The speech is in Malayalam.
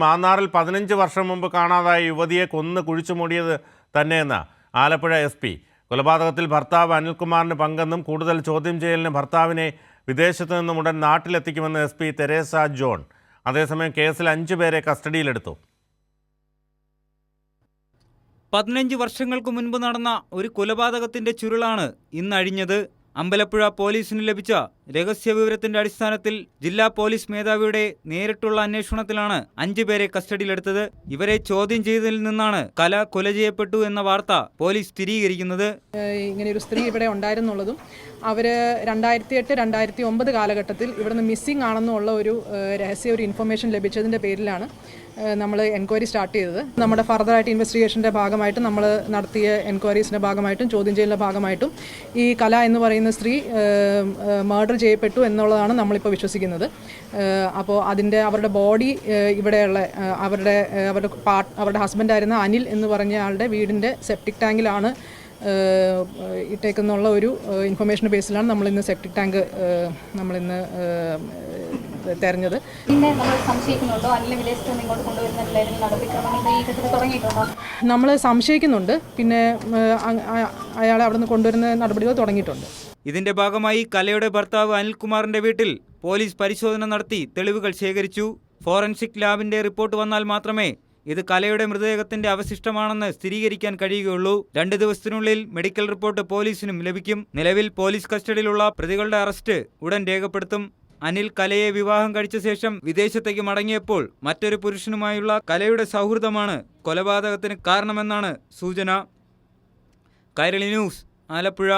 മാന്നാറിൽ 15 വർഷം മുമ്പ് കാണാതായ യുവതിയെ കൊന്ന് കുഴിച്ചുമൂടിയത് തന്നെയെന്ന് ആലപ്പുഴ SP. കൊലപാതകത്തിൽ ഭർത്താവ് അനിൽകുമാറിന് പങ്കെന്നും കൂടുതൽ ചോദ്യം ചെയ്യലിന് ഭർത്താവിനെ വിദേശത്തു നിന്നും ഉടൻ നാട്ടിലെത്തിക്കുമെന്ന് SP തെരേസ ജോൺ. അതേസമയം കേസിൽ 5 പേരെ കസ്റ്റഡിയിലെടുത്തു. 15 വർഷങ്ങൾക്ക് മുൻപ് നടന്ന ഒരു കൊലപാതകത്തിന്റെ ചുരുളാണ് ഇന്ന് അഴിഞ്ഞത്. അമ്പലപ്പുഴ പോലീസിന് ലഭിച്ച രഹസ്യവിവരത്തിന്റെ അടിസ്ഥാനത്തിൽ ജില്ലാ പോലീസ് മേധാവിയുടെ നേരിട്ടുള്ള അന്വേഷണത്തിലാണ് 5 പേരെ കസ്റ്റഡിയിലെടുത്തത്. ഇവരെ ചോദ്യം ചെയ്തതിൽ നിന്നാണ് കല കൊല ചെയ്യപ്പെട്ടു എന്ന വാർത്ത പോലീസ് സ്ഥിരീകരിക്കുന്നത്. ഇങ്ങനെയൊരു സ്ത്രീ ഇവിടെ ഉണ്ടായിരുന്നുള്ളതും അവർ 2008-2009 കാലഘട്ടത്തിൽ ഇവിടുന്ന് മിസ്സിംഗ് ആണെന്നുള്ള ഒരു ഇൻഫർമേഷൻ ലഭിച്ചതിൻ്റെ പേരിലാണ് നമ്മൾ എൻക്വയറി സ്റ്റാർട്ട് ചെയ്തത്. നമ്മുടെ ഫർദറായിട്ട് ഇൻവെസ്റ്റിഗേഷൻ്റെ ഭാഗമായിട്ടും നമ്മൾ നടത്തിയ എൻക്വയറീസിൻ്റെ ഭാഗമായിട്ടും ചോദ്യം ചെയ്യലിൻ്റെ ഭാഗമായിട്ടും ഈ കല എന്ന് പറയുന്ന സ്ത്രീ മർഡർ ചെയ്യപ്പെട്ടു എന്നുള്ളതാണ് നമ്മളിപ്പോൾ വിശ്വസിക്കുന്നത്. അപ്പോൾ അവരുടെ ബോഡി ഇവിടെയുള്ള അവരുടെ ഹസ്ബൻഡായിരുന്ന അനിൽ എന്ന് പറഞ്ഞ ആളുടെ വീടിൻ്റെ സെപ്റ്റിക് ടാങ്കിലാണ് ഇട്ടേക്കുന്നുള്ള ഒരു ഇൻഫർമേഷൻ ബേസിലാണ് നമ്മളിന്ന് സെപ്റ്റിക് ടാങ്ക് നമ്മളിന്ന് തെരഞ്ഞത്. നമ്മൾ സംശയിക്കുന്നുണ്ട്. പിന്നെ അയാളെ അവിടെ നിന്ന് കൊണ്ടുവരുന്ന നടപടികൾ തുടങ്ങിയിട്ടുണ്ട്. ഇതിന്റെ ഭാഗമായി കലയുടെ ഭർത്താവ് അനിൽകുമാറിന്റെ വീട്ടിൽ പോലീസ് പരിശോധന നടത്തി തെളിവുകൾ ശേഖരിച്ചു. ഫോറൻസിക് ലാബിന്റെ റിപ്പോർട്ട് വന്നാൽ മാത്രമേ ഇത് കലയുടെ മൃതദേഹത്തിന്റെ അവശിഷ്ടമാണെന്ന് സ്ഥിരീകരിക്കാൻ കഴിയുകയുള്ളൂ. 2 ദിവസത്തിനുള്ളിൽ മെഡിക്കൽ റിപ്പോർട്ട് പോലീസിനും ലഭിക്കും. നിലവിൽ പോലീസ് കസ്റ്റഡിയിലുള്ള പ്രതികളുടെ അറസ്റ്റ് ഉടൻ രേഖപ്പെടുത്തും. അനിൽ കലയെ വിവാഹം കഴിച്ച ശേഷം വിദേശത്തേക്ക് മടങ്ങിയപ്പോൾ മറ്റൊരു പുരുഷനുമായുള്ള കലയുടെ സൗഹൃദമാണ് കൊലപാതകത്തിന് കാരണമെന്നാണ് സൂചന. കൈരളി ന്യൂസ്, ആലപ്പുഴ.